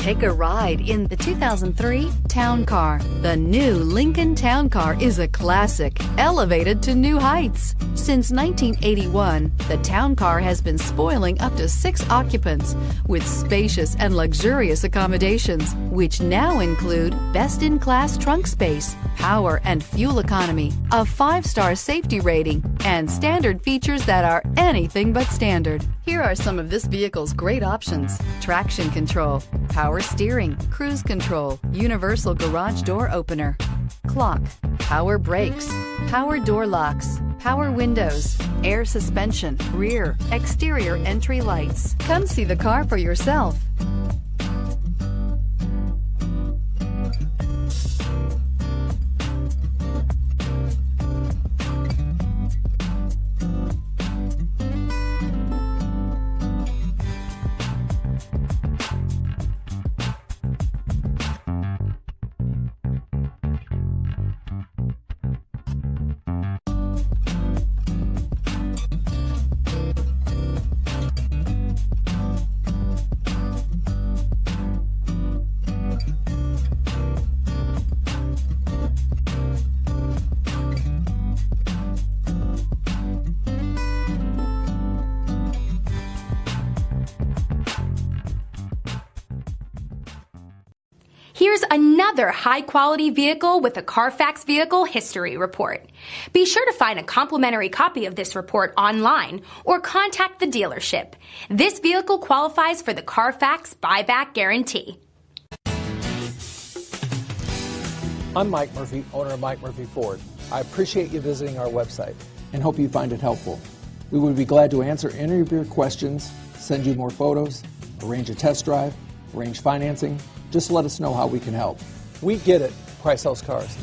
Take a ride in the 2003 Town Car. The new Lincoln Town Car is a classic, elevated to new heights. Since 1981, the Town Car has been spoiling up to 6 occupants with spacious and luxurious accommodations, which now include best-in-class trunk space, power and fuel economy, a 5-star safety rating, and standard features that are anything but standard. Here are some of this vehicle's great options: traction control, power steering, cruise control, universal garage door opener, clock, power brakes, power door locks, power windows, air suspension, rear, exterior entry lights. Come see the car for yourself. Here's another high-quality vehicle with a Carfax Vehicle History Report. Be sure to find a complimentary copy of this report online or contact the dealership. This vehicle qualifies for the Carfax Buyback Guarantee. I'm Mike Murphy, owner of Mike Murphy Ford. I appreciate you visiting our website and hope you find it helpful. We would be glad to answer any of your questions, send you more photos, arrange a test drive, arrange financing. Just let us know how we can help. We get it. Price sells cars.